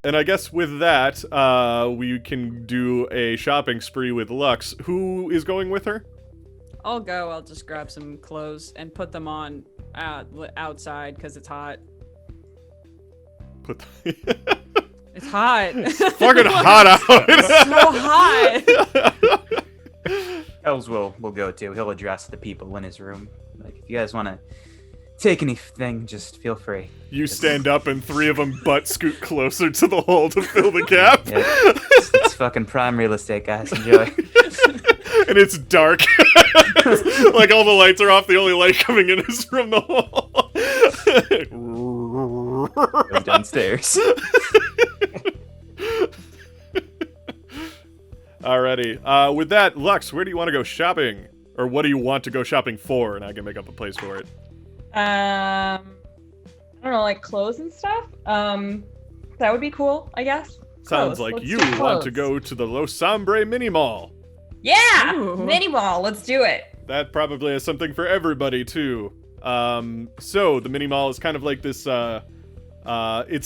and I guess with that, we can do a shopping spree with Lux. Who is going with her? I'll go. I'll just grab some clothes and put them on outside because it's hot. It's hot. It's fucking hot out. It's so hot. Els will go too. He'll address the people in his room. Like, if you guys want to take anything, just feel free. You stand up and three of them butt scoot closer to the hole to fill the gap. Yeah, it's fucking prime real estate, guys. Enjoy. And it's dark. Like all the lights are off. The only light coming in is from the hole. Goes downstairs. Alrighty. With that, Lux, where do you want to go shopping? Or what do you want to go shopping for? And I can make up a place for it. I don't know, like clothes and stuff. That would be cool, I guess. Sounds Clothes. like Let's you do want clothes. to go to the Los Sombre Mini Mall. Yeah! Ooh. Mini mall, let's do it. That probably has something for everybody, too. So, the Mini Mall is kind of like this, it's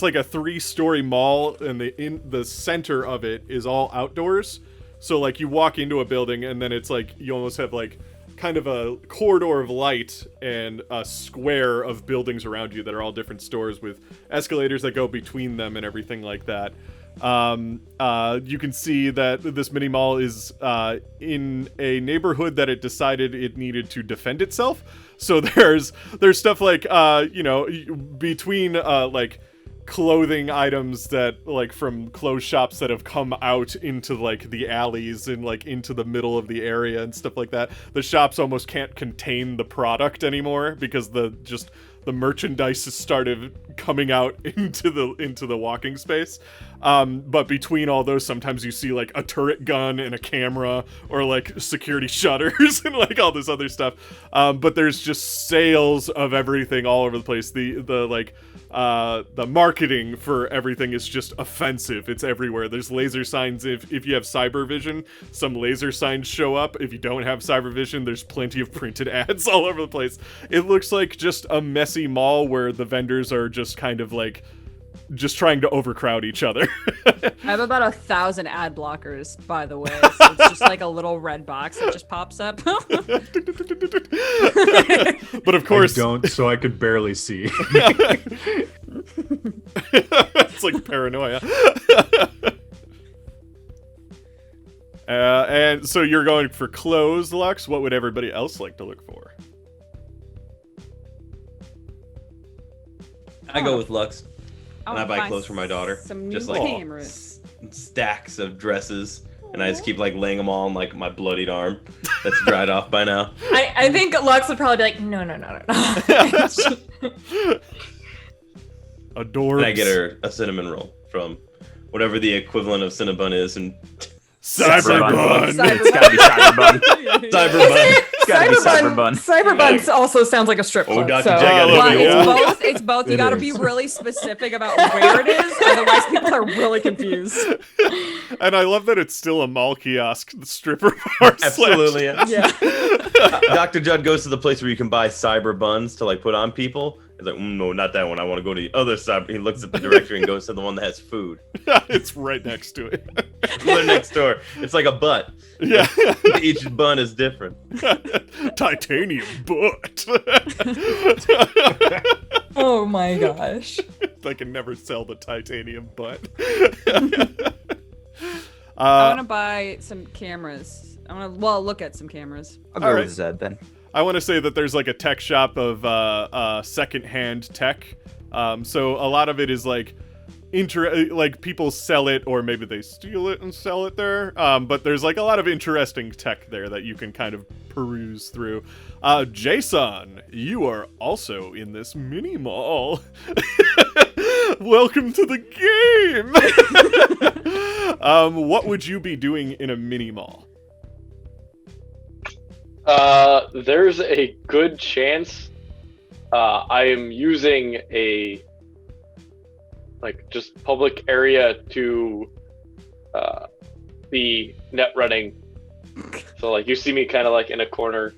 like a 3-story mall, and in the center of it is all outdoors. So, like, you walk into a building, and then it's like, you almost have, like, kind of a corridor of light and a square of buildings around you that are all different stores with escalators that go between them and everything like that. You can see that this mini mall is in a neighborhood that it decided it needed to defend itself. So there's stuff like between like clothing items that like from clothes shops that have come out into like the alleys and like into the middle of the area and stuff like that. The shops almost can't contain the product anymore because the merchandise has started coming out into the walking space. But between all those, sometimes you see like a turret gun and a camera or like security shutters and like all this other stuff. But there's just sales of everything all over the place. The marketing for everything is just offensive. It's everywhere. There's laser signs. If you have cyber vision, some laser signs show up. If you don't have cyber vision, there's plenty of printed ads all over the place. It looks like just a messy mall where the vendors are just kind of like just trying to overcrowd each other. I have about 1,000 ad blockers, by the way. So it's just like a little red box that just pops up. But of course, I don't, so I could barely see. it's like paranoia. And so you're going for clothes, Lux. What would everybody else like to look for? I go with Lux. I'll And I buy buy clothes for my daughter. Some Just new like cameras. stacks of dresses, and I just keep like laying them all on like my bloodied arm that's dried off by now. I think Lux would probably be like, no. Adorbs. And I get her a cinnamon roll from whatever the equivalent of Cinnabon is, and Cyberbun. It's gotta be Cyberbun. Cyberbun. It's gotta be Cyberbun. Cyberbun also sounds like a strip club. Dr. So. Jack, I love But you. it's Yeah. both. It's both. You It gotta is. be really specific about where it is, otherwise people are really confused. And I love that it's still a mall kiosk, the stripper bar. Absolutely. Yeah. Yeah. Dr. Judd goes to the place where you can buy cyber buns to like put on people. He's like, no, not that one. I want to go to the other side. He looks at the directory and goes to the one that has food. It's right next to it. They're next door. It's like a butt. Yeah. Each bun is different. Titanium butt. Oh my gosh. I can never sell the titanium butt. I want to buy some cameras. Look at some cameras. I'll go Alright. with Zed then. I want to say that there's like a tech shop of secondhand tech. So a lot of it is like like people sell it or maybe they steal it and sell it there. But there's like a lot of interesting tech there that you can kind of peruse through. Jason, you are also in this mini mall. Welcome to the game. What would you be doing in a mini mall? There's a good chance I am using a just public area to be net running. So like you see me kind of like in a corner.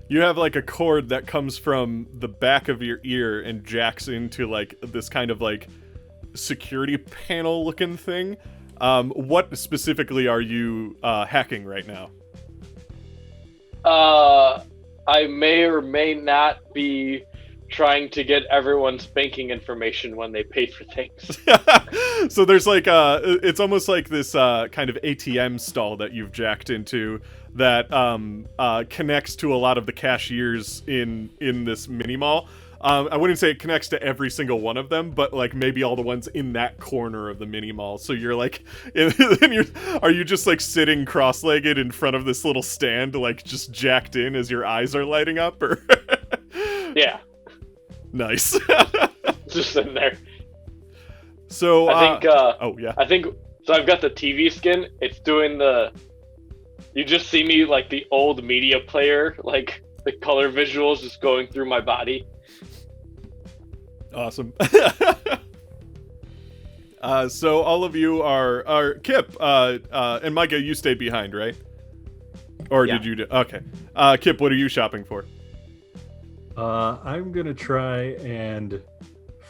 You have like a cord that comes from the back of your ear and jacks into like this kind of like security panel looking thing. What specifically are you hacking right now? I may or may not be trying to get everyone's banking information when they pay for things. So there's like it's almost like this kind of ATM stall that you've jacked into that connects to a lot of the cashiers in this mini mall. I wouldn't say it connects to every single one of them, but like maybe all the ones in that corner of the mini mall. So you're like, are you just like sitting cross-legged in front of this little stand, like just jacked in as your eyes are lighting up, or? Yeah. Nice. Just sitting there. So I think. oh yeah. I think so. I've got the TV skin. It's doing the. You just see me like the old media player, like the color visuals just going through my body. Awesome. So all of you are Kip and Micah. You stayed behind, right? Or Yeah. did you? Okay. Kip, what are you shopping for? I'm gonna try and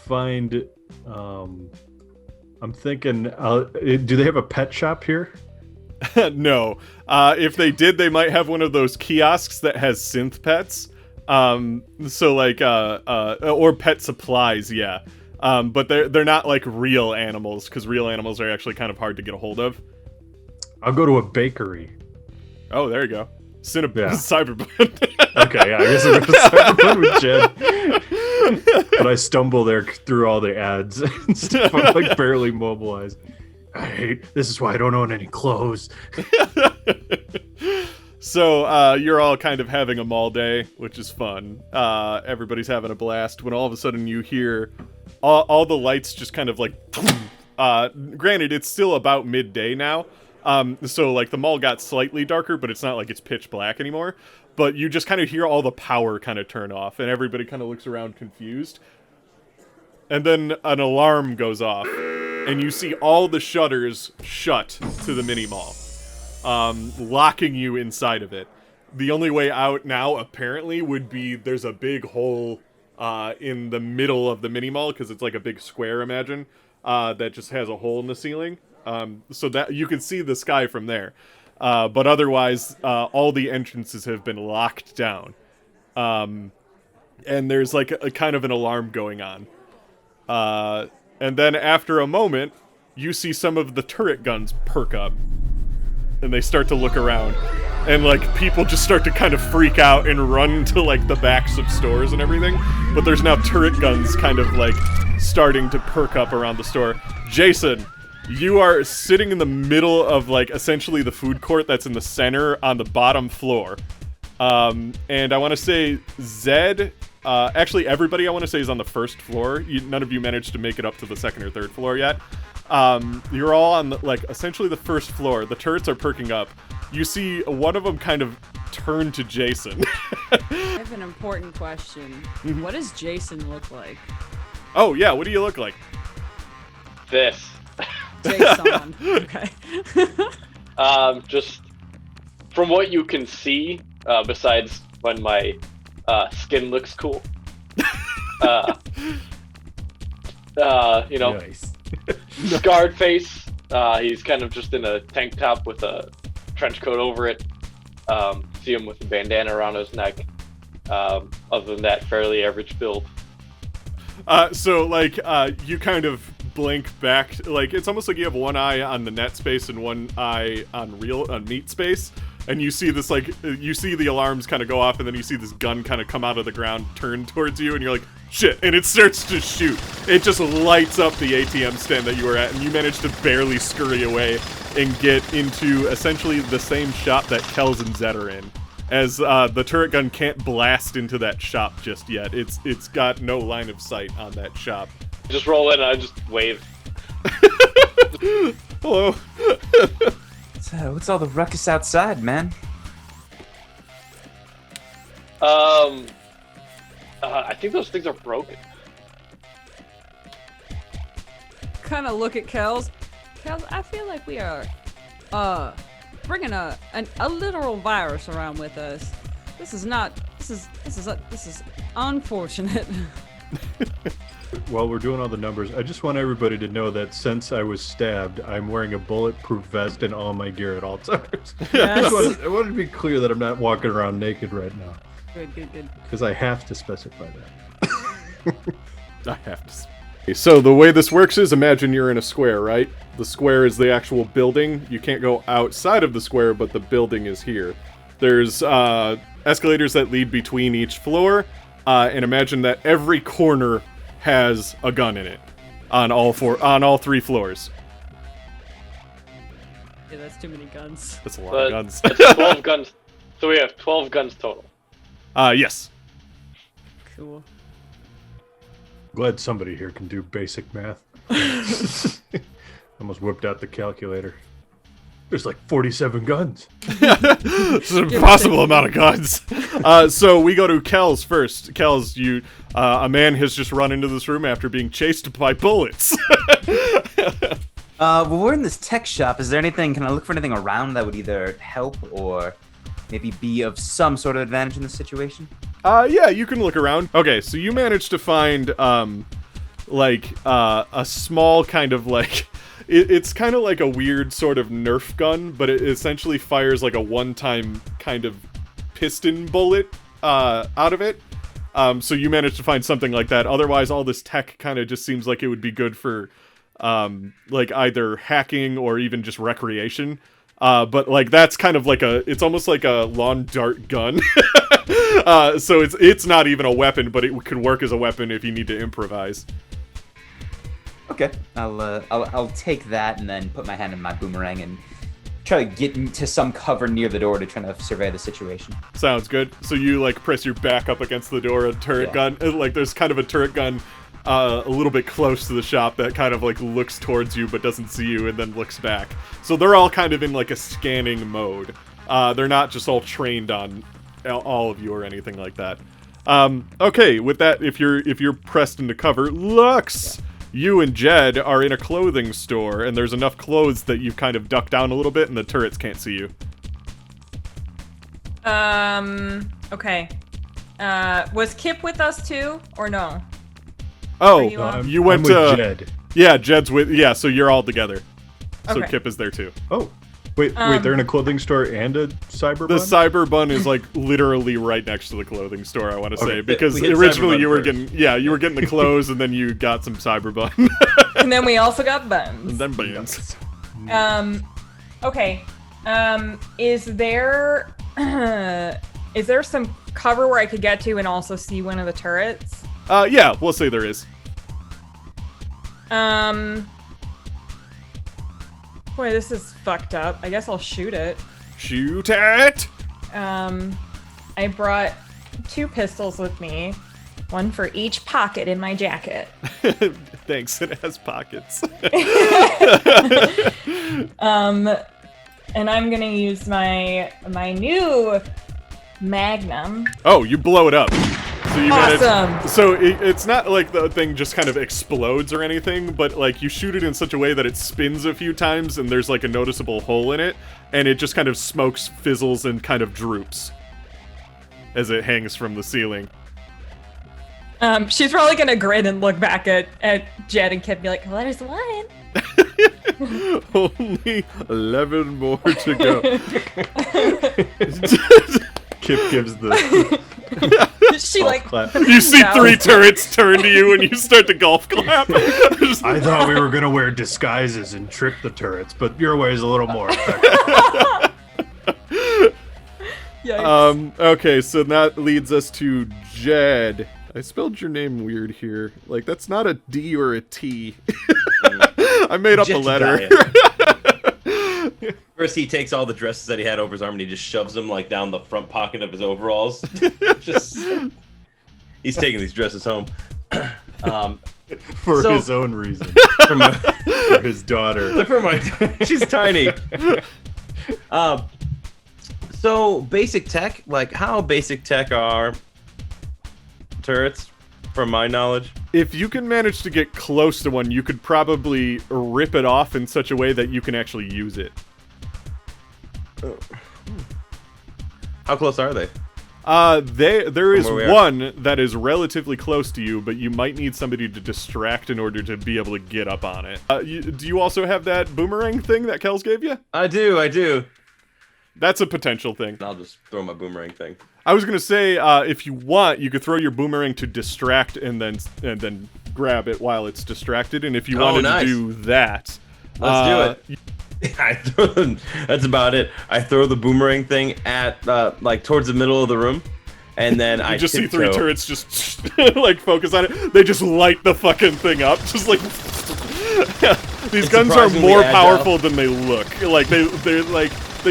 find. I'm thinking. Do they have a pet shop here? No. If they did, they might have one of those kiosks that has synth pets. So like or pet supplies, yeah. But they're not like real animals, because real animals are actually kind of hard to get a hold of. I'll go to a bakery. Oh, there you go. Yeah. Cyberpunk. Okay, yeah, I guess I'm gonna with Jed. But I stumble there through all the ads and stuff. I'm like barely mobilized. This is why I don't own any clothes. So you're all kind of having a mall day, which is fun. Everybody's having a blast when all of a sudden you hear all the lights just kind of like granted, it's still about midday now. So like the mall got slightly darker, but it's not like it's pitch black anymore. But you just kind of hear all the power kind of turn off, and everybody kind of looks around confused. And then an alarm goes off, and you see all the shutters shut to the mini mall, locking you inside of it. The only way out now, apparently, would be there's a big hole in the middle of the mini mall, because it's like a big square, imagine, that just has a hole in the ceiling. So that you can see the sky from there. But otherwise, all the entrances have been locked down. And there's like a kind of an alarm going on. And then after a moment, you see some of the turret guns perk up. And they start to look around. And like people just start to kind of freak out and run to like the backs of stores and everything. But there's now turret guns kind of like starting to perk up around the store. Jason, you are sitting in the middle of like essentially the food court that's in the center on the bottom floor. And I want to say Zed, actually everybody I want to say is on the first floor. None of you managed to make it up to the second or third floor yet. You're all on like essentially the first floor. The turrets are perking up. You see one of them kind of turn to Jason. I have an important question. Mm-hmm. What does Jason look like? Oh yeah, what do you look like? This. Jason. Okay. Just from what you can see, besides when my skin looks cool. You know, Nice. scarred face. He's kind of just in a tank top with a trench coat over it. See him with a bandana around his neck. Other than that, fairly average build. So like you kind of blink back, like it's almost like you have one eye on the net space and one eye on meat space, and you see this like you see the alarms kind of go off, and then you see this gun kind of come out of the ground, turn towards you, and you're like shit, and it starts to shoot. It just lights up the ATM stand that you were at, and you manage to barely scurry away and get into essentially the same shop that Kells and Zed are in. As the turret gun can't blast into that shop just yet. It's got no line of sight on that shop. Just roll in and I just wave. Hello. What's all the ruckus outside, man? I think those things are broken. Kind of look at Kels. Kels, I feel like we are, bringing a literal virus around with us. This is not. This is unfortunate. While we're doing all the numbers, I just want everybody to know that since I was stabbed, I'm wearing a bulletproof vest and all my gear at all times. Yes. I wanted to be clear that I'm not walking around naked right now. Good. Because I have to specify that. I have to. So the way this works is, imagine you're in a square, right? The square is the actual building. You can't go outside of the square, but the building is here. There's escalators that lead between each floor, and imagine that every corner has a gun in it on all 3 floors. Yeah, that's too many guns. That's a lot of guns. That's 12 guns. So we have 12 guns total. Yes. Cool. Glad somebody here can do basic math. Almost whipped out the calculator. There's like 47 guns. It's an impossible amount of guns. So we go to Kel's first. Kel's, a man has just run into this room after being chased by bullets. Well, we're in this tech shop. Is there anything? Can I look for anything around that would either help or maybe be of some sort of advantage in this situation? Yeah, you can look around. Okay, so you managed to find, a small kind of like... It's kind of like a weird sort of Nerf gun, but it essentially fires like a one-time kind of piston bullet out of it. So you managed to find something like that. Otherwise, all this tech kind of just seems like it would be good for like either hacking or even just recreation. But like that's kind of like it's almost like a lawn dart gun. So it's not even a weapon, but it could work as a weapon if you need to improvise. Okay, I'll take that and then put my hand in my boomerang and try to get into some cover near the door to try to survey the situation. Sounds good. So you like press your back up against the door, a turret gun. Like there's kind of a turret gun a little bit close to the shop that kind of like looks towards you but doesn't see you and then looks back. So they're all kind of in like a scanning mode. They're not just all trained on all of you or anything like that. Okay, with that, if you're pressed into cover, Lux, you and Jed are in a clothing store, and there's enough clothes that you've kind of ducked down a little bit, and the turrets can't see you. Okay. Was Kip with us too, or no? Oh, you went I'm with to... Jed. Yeah, Jed's with... Yeah, so you're all together. So Okay. Kip is there too. Oh, wait, they're in a clothing store and a cyber The bun? cyber bun is like literally right next to the clothing store, I want to say, because we hit originally cyber you bun were first. you were getting the clothes and then you got some cyber bun. And then we also got buns. And then buns. Okay. Is there some cover where I could get to and also see one of the turrets? Yeah, we'll say there is. Boy, this is fucked up. I guess I'll shoot it. Shoot it! I brought 2 pistols with me, one for each pocket in my jacket. Thanks, it has pockets. And I'm gonna use my new Magnum. Oh, you blow it up. So you Awesome. manage, so it's not like the thing just kind of explodes or anything, but like you shoot it in such a way that it spins a few times and there's like a noticeable hole in it, and it just kind of smokes, fizzles, and kind of droops as it hangs from the ceiling. She's probably gonna grin and look back at Jed and Kip and be like, well, there's one. Only 11 more to go. Kip gives the She golf like clap. You see No. 3 turrets turn to you and you start to golf clap. Just- I thought we were gonna wear disguises and trick the turrets, but your way is a little more effective. Yikes. Okay, so that leads us to Jed. I spelled your name weird here. Like, that's not a D or a T. I made up a letter. First, he takes all the dresses that he had over his arm and he just shoves them like down the front pocket of his overalls. He's taking these dresses home. For So- his own reason. From a- For his daughter. for my, she's tiny. So basic tech, like how basic tech are turrets, from my knowledge. If you can manage to get close to one, you could probably rip it off in such a way that you can actually use it. How close are they? There is From where we are. one that is relatively close to you, but you might need somebody to distract in order to be able to get up on it. Do you also have that boomerang thing that Kels gave you? I do. That's a potential thing. I'll just throw my boomerang thing. I was gonna say, if you want, you could throw your boomerang to distract and then grab it while it's distracted. And if you wanted nice. to do that, Let's do it. That's about it. I throw the boomerang thing at like towards the middle of the room, and then I You just see tiptoe. 3 turrets just like focus on it. They just light the fucking thing up, just like. These It's guns are surprisingly more agile. powerful than they look. Like they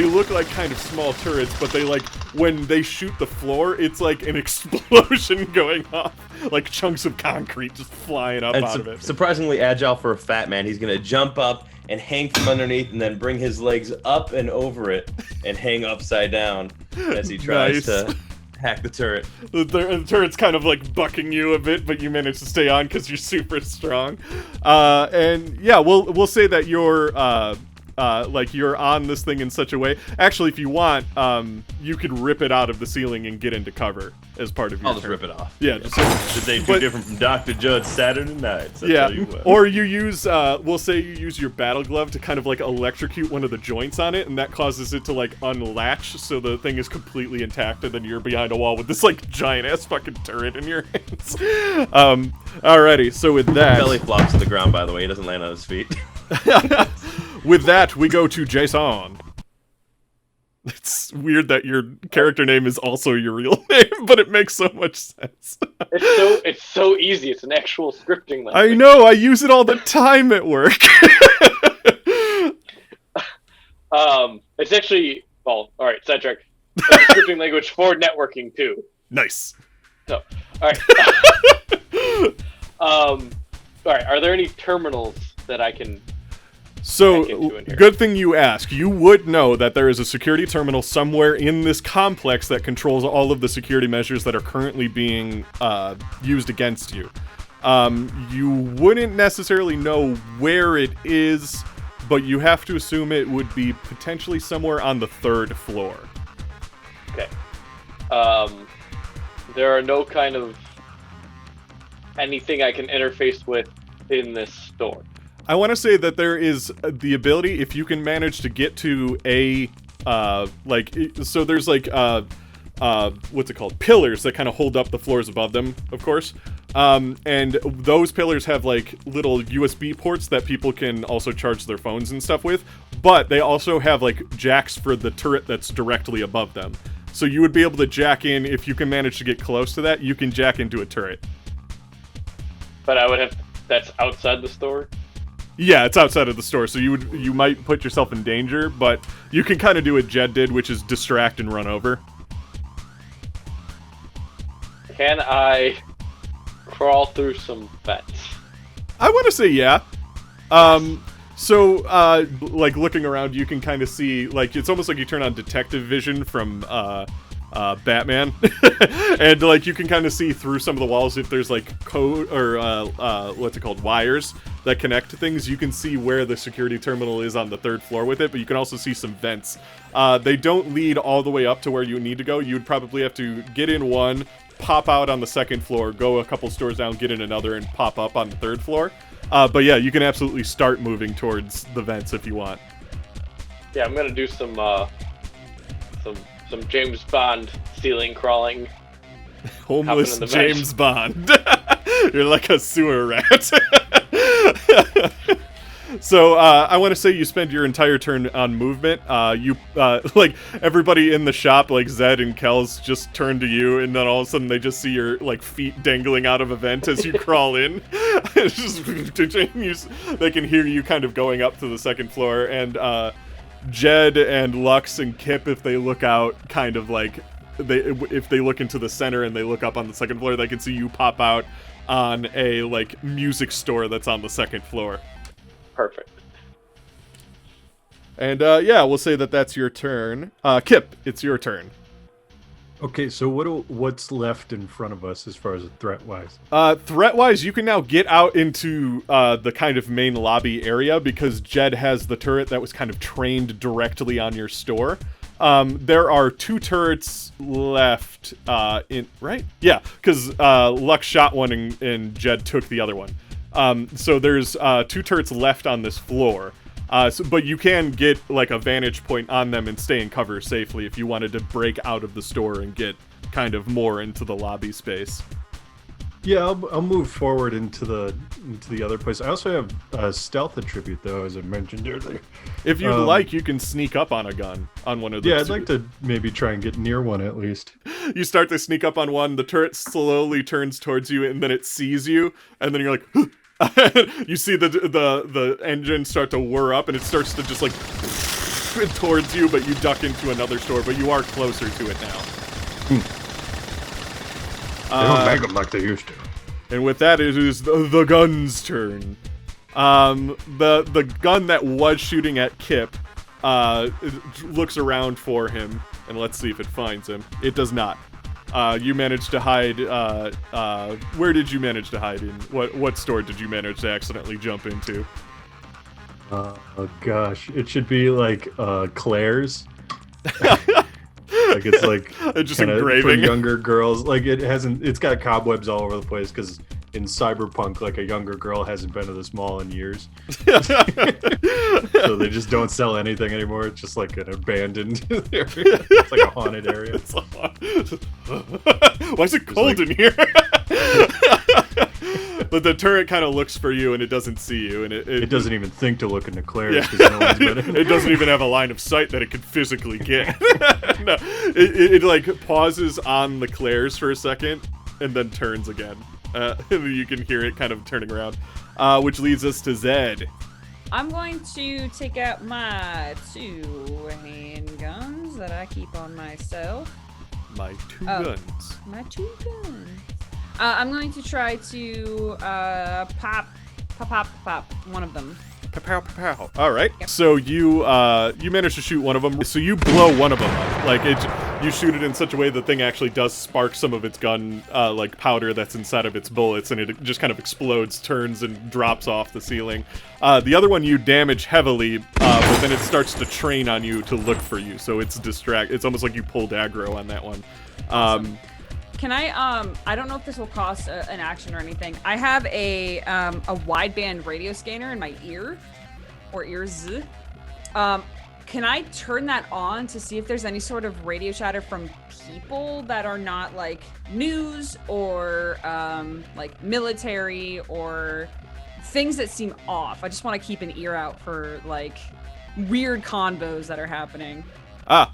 look like kind of small turrets, but they like when they shoot the floor, it's like an explosion going off, like chunks of concrete just flying up And out of it. surprisingly agile for a fat man. He's gonna jump up and hang from underneath, and then bring his legs up and over it, and hang upside down as he tries Nice. to hack the turret. The turret's kind of like bucking you a bit, but you manage to stay on because you're super strong. And yeah, we'll say that you're like you're on this thing in such a way. Actually, if you want, you could rip it out of the ceiling and get into cover as part of your I'll just turn. rip it off. Yeah, just This ain't too But- different from Dr. Judd Saturday nights. I yeah. tell you what. Or you use we'll say you use your battle glove to kind of like electrocute one of the joints on it, and that causes it to like unlatch so the thing is completely intact, and then you're behind a wall with this like giant ass fucking turret in your hands. Alrighty, so with that Belly flops to the ground, by the way. He doesn't land on his feet. with that, we go to Jason. It's weird that your character name is also your real name, but it makes so much sense. It's so easy. It's an actual scripting language. I know, I use it all the time at work. It's actually all right. Sidetrack. It's a scripting language for networking too. Nice. So, all right. All right. Are there any terminals that I can? So, Back into it here. good thing you ask. You would know that there is a security terminal somewhere in this complex that controls all of the security measures that are currently being used against you. You wouldn't necessarily know where it is, but you have to assume it would be potentially somewhere on the 3rd floor. Okay. There are no kind of anything I can interface with in this store. I want to say that there is the ability, if you can manage to get to a, so there's like, what's it called? Pillars that kind of hold up the floors above them, of course. And those pillars have like little USB ports that people can also charge their phones and stuff with, but they also have like jacks for the turret that's directly above them. So you would be able to jack in, if you can manage to get close to that, you can jack into a turret. But I would have. That's outside the store. Yeah, it's outside of the store, so you might put yourself in danger, but you can kind of do what Jed did, which is distract and run over. Can I crawl through some vents? I want to say yeah. So, like, looking around, you can kind of see, like, it's almost like you turn on detective vision from, Batman. And, like, you can kind of see through some of the walls if there's, like, code, or, what's it called, wires that connect to things. You can see where the security terminal is on the 3rd floor with it, but you can also see some vents. They don't lead all the way up to where you need to go. You would probably have to get in one, pop out on the 2nd floor, go a couple stores down, get in another, and pop up on the 3rd floor. But yeah, you can absolutely start moving towards the vents if you want. Yeah, I'm gonna do some James Bond ceiling crawling. Homeless in the James Bond. You're like a sewer rat. So, I want to say you spend your entire turn on movement. Like, everybody in the shop, like Zed and Kels, just turn to you, and then all of a sudden they just see your, like, feet dangling out of a vent as you crawl in. It's just, they can hear you kind of going up to the 2nd floor, and, Jed and Lux and Kip, if they look out, kind of like, if they look into the center and they look up on the 2nd floor, they can see you pop out on a, like, music store that's on the 2nd floor. Perfect. And, yeah, we'll say that that's your turn. Kip, it's your turn. Okay, so what's left in front of us as far as threat-wise? Threat-wise, you can now get out into, the kind of main lobby area because Jed has the turret that was kind of trained directly on your store. There are 2 turrets left right? Yeah, because Luck shot one and Jed took the other one. So there's 2 turrets left on this floor. But you can get like a vantage point on them and stay in cover safely if you wanted to break out of the store and get kind of more into the lobby space. Yeah, I'll move forward into the other place. I also have a stealth attribute, though, as I mentioned earlier. If you'd like, you can sneak up on a gun on one of the. Yeah, I'd like to maybe try and get near one at least. You start to sneak up on one. The turret slowly turns towards you, and then it sees you, and then you're like, you see the engine start to whir up, and it starts to just like towards you, but you duck into another store. But you are closer to it now. They don't make them like they used to. And with that, it is the gun's turn. The gun that was shooting at Kip looks around for him, and let's see if it finds him. It does not. You managed to hide. Where did you manage to hide in? What store did you manage to accidentally jump into? Oh gosh, it should be like Claire's. Like it's like just engraving for younger girls. Like it's got cobwebs all over the place because in Cyberpunk, like a younger girl hasn't been to this mall in years. So they just don't sell anything anymore. It's just like an abandoned area. It's like a haunted area. Why is it cold in here? But the turret kind of looks for you and it doesn't see you, and it doesn't even think to look into Claire's yeah. because no one's been in. It doesn't even have a line of sight that it could physically get. No, it like pauses on the Claire's for a second and then turns again. You can hear it kind of turning around, which leads us to Zed. I'm going to take out my 2 handguns that I keep on myself. My 2 guns. My 2 guns. I'm going to try to pop one of them. Pow, pow, pow. All right. Yep. So you managed to shoot one of them. So you blow one of them up. Like you shoot it in such a way the thing actually does spark some of its gun like powder that's inside of its bullets, and it just kind of explodes, turns, and drops off the ceiling. The other one you damage heavily, but then it starts to train on you to look for you. So it's It's almost like you pulled aggro on that one. Awesome. Can I don't know if this will cost an action or anything. I have a wideband radio scanner in my ear, or ears. Can I turn that on to see if there's any sort of radio chatter from people that are not like news or like military or things that seem off? I just want to keep an ear out for like weird convos that are happening.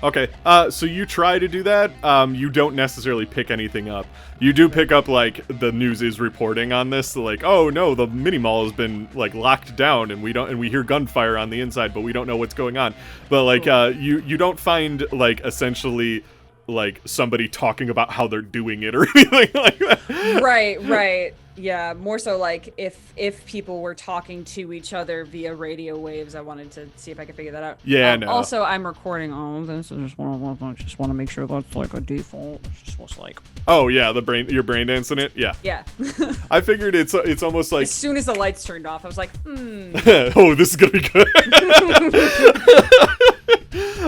Okay. So you try to do that. You don't necessarily pick anything up. You do pick up, like, the news is reporting on this. Like, oh no, the mini mall has been, like, locked down and we hear gunfire on the inside, but we don't know what's going on. But, like, you don't find, like, essentially, like, somebody talking about how they're doing it or anything like that. Right. Yeah, more so like if people were talking to each other via radio waves, I wanted to see if I could figure that out. Yeah, no. Also, I'm recording all of this. I just want to make sure that's like a default. Just what's like. Oh yeah, your brain dancing it. Yeah. Yeah. I figured it's almost like as soon as the lights turned off, I was like, oh, this is gonna be good.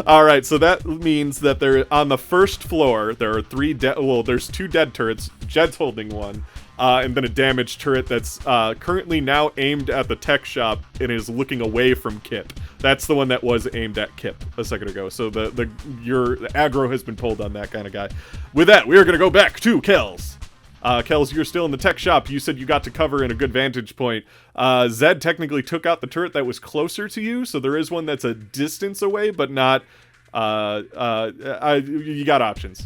All right, so that means that they're on the first floor. There are there's 2 dead turrets. Jed's holding one. And then a damaged turret that's currently now aimed at the tech shop and is looking away from Kip. That's the one that was aimed at Kip a second ago. So your aggro has been pulled on that kind of guy. With that, we are going to go back to Kells. Kells, you're still in the tech shop. You said you got to cover in a good vantage point. Zed technically took out the turret that was closer to you, so there is one that's a distance away, but not... you got options.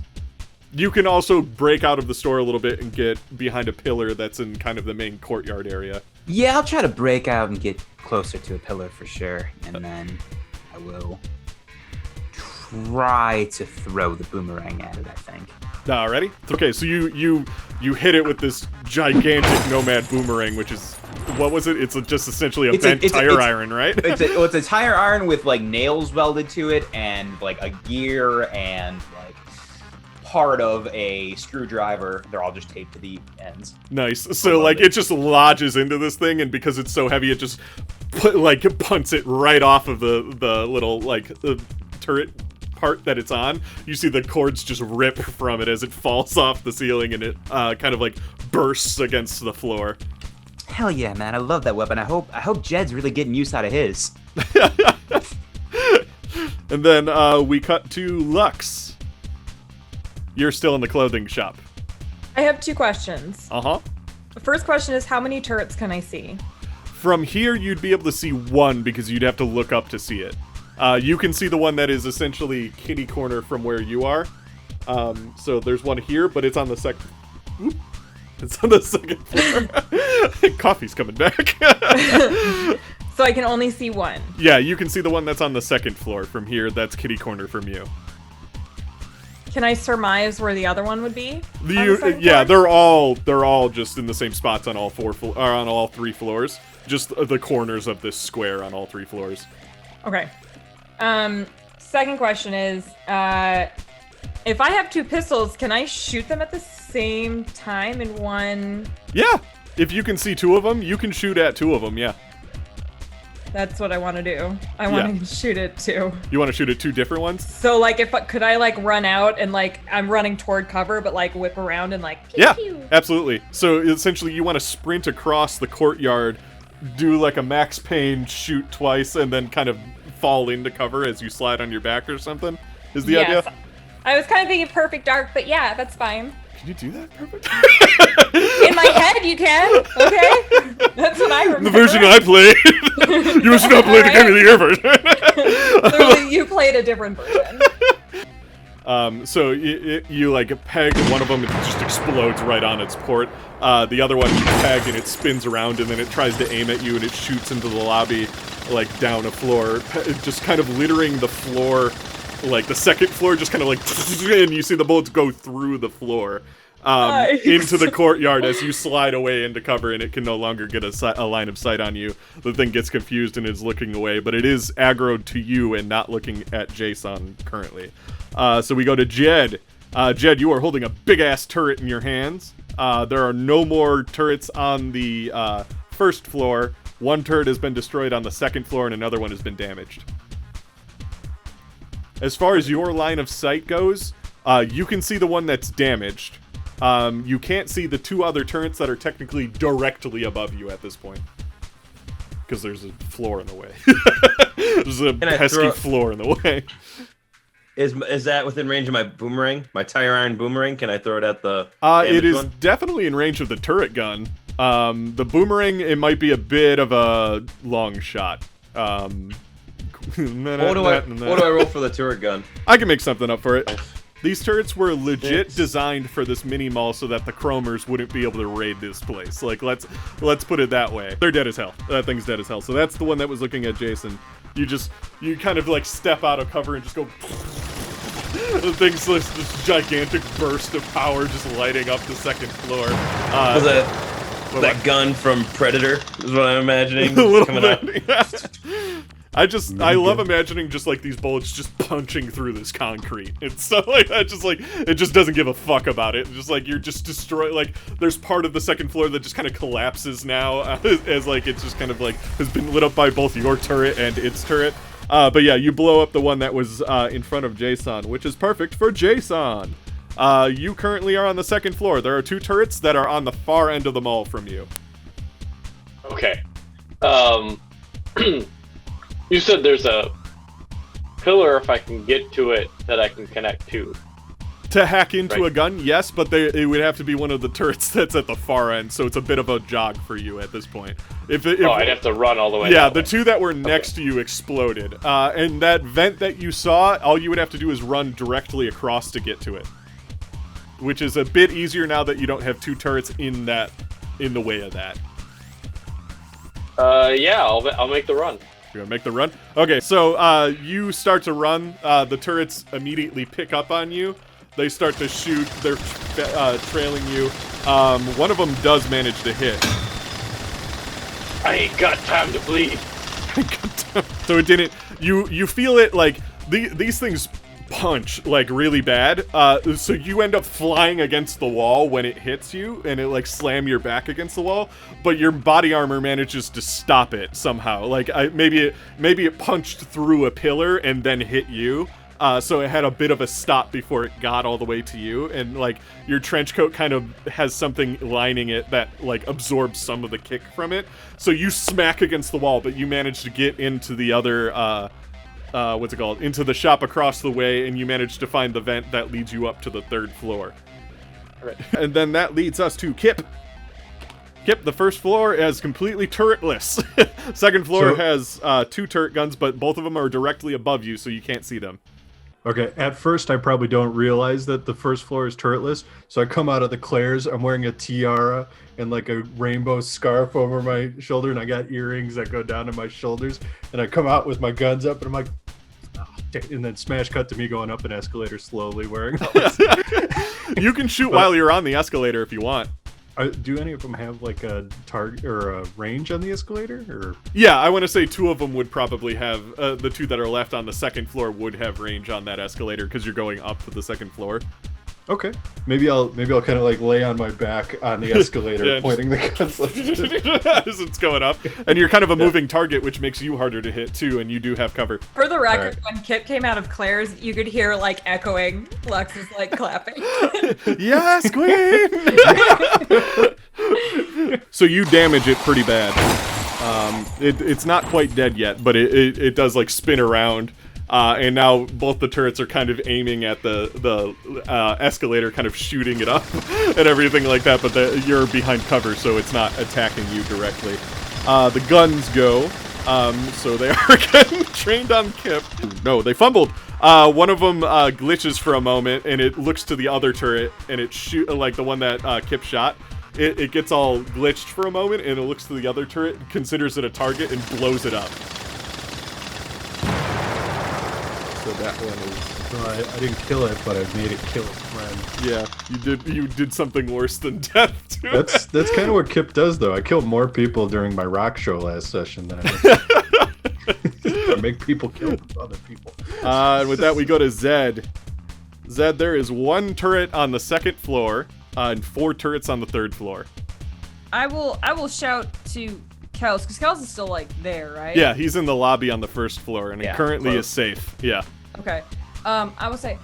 You can also break out of the store a little bit and get behind a pillar that's in kind of the main courtyard area. Yeah, I'll try to break out and get closer to a pillar for sure, and then I will try to throw the boomerang at it, I think. Ready? Okay, so you hit it with this gigantic nomad boomerang, which is, what was it? It's just essentially a bent tire iron, right? It's a tire iron with like nails welded to it and like a gear and like part of a screwdriver. They're all just taped to the ends. Nice. So like it just lodges into this thing, and because it's so heavy, it just punts it right off of the little like the turret part that it's on, you see the cords just rip from it as it falls off the ceiling and it kind of like bursts against the floor. Hell yeah, man! I love that weapon. I hope Jed's really getting use out of his. And then we cut to Lux. You're still in the clothing shop. I have 2 questions. Uh-huh. The first question is, how many turrets can I see? From here, you'd be able to see one because you'd have to look up to see it. You can see the one that is essentially kitty corner from where you are. So there's one here, but it's on the second... It's on the second floor. Coffee's coming back. So I can only see one. Yeah, you can see the one that's on the second floor from here. That's kitty corner from you. Can I surmise where the other one would be? Yeah, they're all just in the same spots on all on all 3 floors. Just the corners of this square on all 3 floors. Okay. Second question is, if I have 2 pistols, can I shoot them at the same time in one? Yeah, if you can see 2 of them, you can shoot at 2 of them. Yeah. That's what I want to do. I want to shoot it too. You want to shoot at 2 different ones? So like, could I like run out and like I'm running toward cover, but like whip around and like pew, yeah, pew. Absolutely. So essentially, you want to sprint across the courtyard, do like a Max Payne shoot twice, and then kind of fall into cover as you slide on your back or something. Is the idea? I was kind of thinking Perfect Dark, but yeah, that's fine. Can you do that, Perfect? In my head, you can. Okay, that's what I remember. The version I played. You should not play the game of the year version. Clearly, you played a different version. So you like peg one of them, it just explodes right on its port. The other one you peg and it spins around and then it tries to aim at you and it shoots into the lobby, like down a floor, just kind of littering the floor, like the second floor, just kind of like, and you see the bullets go through the floor. Nice. Into the courtyard as you slide away into cover and it can no longer get a line of sight on you. The thing gets confused and is looking away, but it is aggroed to you and not looking at Jason currently. So we go to Jed. Jed, you are holding a big-ass turret in your hands. There are no more turrets on the first floor. One turret has been destroyed on the second floor and another one has been damaged. As far as your line of sight goes, you can see the one that's damaged. You can't see the 2 other turrets that are technically directly above you at this point. Because there's a floor in the way. There's a pesky floor in the way. Is that within range of my boomerang? My tire iron boomerang? Can I throw it at the it is one? Definitely in range of the turret gun. The boomerang, it might be a bit of a long shot. What do I roll for the turret gun? I can make something up for it. These turrets were legit designed for this mini mall so that the chromers wouldn't be able to raid this place. Like, let's put it that way. They're dead as hell. That thing's dead as hell. So that's the one that was looking at Jason. You kind of like step out of cover and just go. The thing's this gigantic burst of power just lighting up the second floor. Was that gun from Predator? Is what I'm imagining. A little bit. Yeah. I love imagining just like these bullets just punching through this concrete. It's so like that, just like it just doesn't give a fuck about it. Just like you're just destroyed. Like there's part of the second floor that just kind of collapses now as like it's just kind of like has been lit up by both your turret and its turret. But yeah, you blow up the one that was in front of Jason, which is perfect for Jason. You currently are on the second floor. There are 2 turrets that are on the far end of the mall from you. Okay. You said there's a pillar if I can get to it that I can connect to. To hack into a gun, yes, but it would have to be one of the turrets that's at the far end, so it's a bit of a jog for you at this point. I'd have to run all the way. Yeah, the 2 that were next to you exploded. And that vent that you saw, all you would have to do is run directly across to get to it. Which is a bit easier now that you don't have 2 turrets in the way of that. Yeah, I'll make the run. You're gonna make the run? Okay, so you start to run. The turrets immediately pick up on you. They start to shoot. They're trailing you. One of them does manage to hit. I ain't got time to bleed. So it didn't. You feel it like these things punch like really bad. So you end up flying against the wall when it hits you, and it like slam your back against the wall. But your body armor manages to stop it somehow. Like maybe it punched through a pillar and then hit you. so it had a bit of a stop before it got all the way to you, and like your trench coat kind of has something lining it that like absorbs some of the kick from it. So you smack against the wall, but you manage to get into the other what's it called? Into the shop across the way, and you manage to find the vent that leads you up to the 3rd floor. All right. And then that leads us to Kip. Kip, the 1st floor is completely turretless. 2nd floor has 2 turret guns, but both of them are directly above you, so you can't see them. Okay, at first I probably don't realize that the 1st floor is turretless, so I come out of the Claire's, I'm wearing a tiara and like a rainbow scarf over my shoulder, and I got earrings that go down to my shoulders, and I come out with my guns up, and I'm like, oh, and then smash cut to me going up an escalator slowly wearing all this. You can shoot while you're on the escalator if you want. Do any of them have like a target or a range on the escalator? Or Yeah, I want to say 2 of them would probably have, the 2 that are left on the 2nd floor would have range on that escalator because you're going up to the 2nd floor. okay, maybe I'll kind of like lay on my back on the escalator, Yeah, pointing the guns like this. as it's going up. And you're kind of a moving target, which makes you harder to hit too, and you do have cover. For the record, Alright. when Kip came out of Claire's, you could hear like echoing Lux's like clapping. Yes, Queen! So you damage it pretty bad. It's not quite dead yet, but it does like spin around. And now both the turrets are kind of aiming at the escalator, kind of shooting it up and everything like that, but you're behind cover, so it's not attacking you directly. The guns go, so they are again trained on Kip. No, they fumbled. One of them glitches for a moment, and it looks to the other turret, and it like the one that Kip shot. It gets all glitched for a moment, and it looks to the other turret, considers it a target, and blows it up. So that one is... Well, I didn't kill it, but I made it kill its friend. Yeah, you did something worse than death to it. That's kind of what Kip does, though. I killed more people during my rock show last session than I did. I make people kill other people. And with that, we go to Zed. Zed, there is 1 turret on the 2nd floor, and 4 turrets on the 3rd floor. I will shout to Kels, because Kels is still like there, right? Yeah, he's in the lobby on the 1st floor, and he currently is safe. Yeah. Okay. I would say,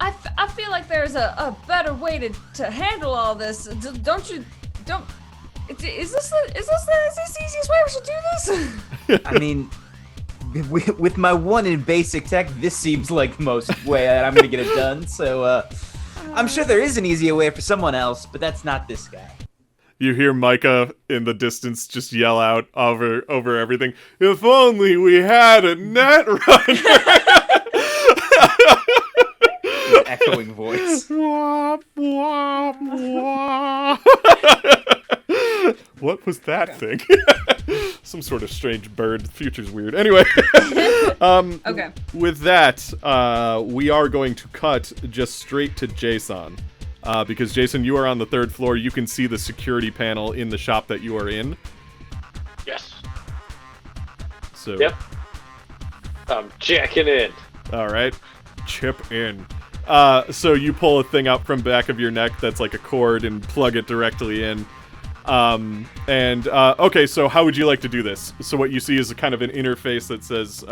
I feel like there's a better way to handle all this. Is this the easiest way we should do this? I mean, with my 1 in basic tech, this seems like the most way that I'm gonna get it done. So I'm sure there is an easier way for someone else, but that's not this guy. You hear Micah in the distance just yell out over everything, "If only we had a Netrunner!" Echoing voice. Wah, wah, wah. What was that thing? Some sort of strange bird. The future's weird. Anyway, Okay. with that, we are going to cut just straight to Jason. Because, Jason, you are on the 3rd floor. You can see the security panel in the shop that you are in. Yes. So, Yep. I'm jacking in. All right. Chip in. So you pull a thing out from back of your neck that's like a cord and plug it directly in. Okay, so how would you like to do this? So what you see is a kind of an interface that says,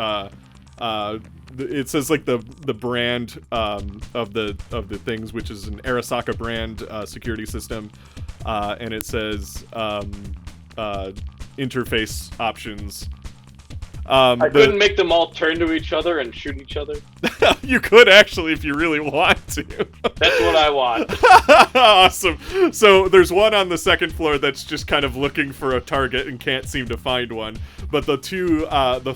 it says like the brand of the things, which is an Arasaka brand security system, and it says interface options. I couldn't make them all turn to each other and shoot each other. You could actually if you really want to. That's what I want. Awesome. So there's one on the 2nd floor that's just kind of looking for a target and can't seem to find one. But the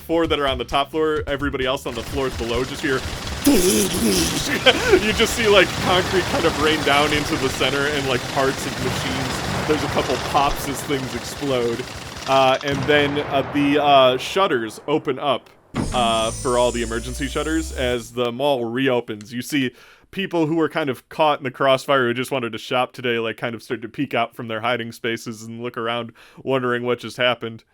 4 that are on the top floor, everybody else on the floors below just hear. You just see like concrete kind of rain down into the center and like parts of machines. There's a couple pops as things explode. And then the shutters open up for all the emergency shutters as the mall reopens. You see people who were kind of caught in the crossfire who just wanted to shop today, like kind of start to peek out from their hiding spaces and look around, wondering what just happened.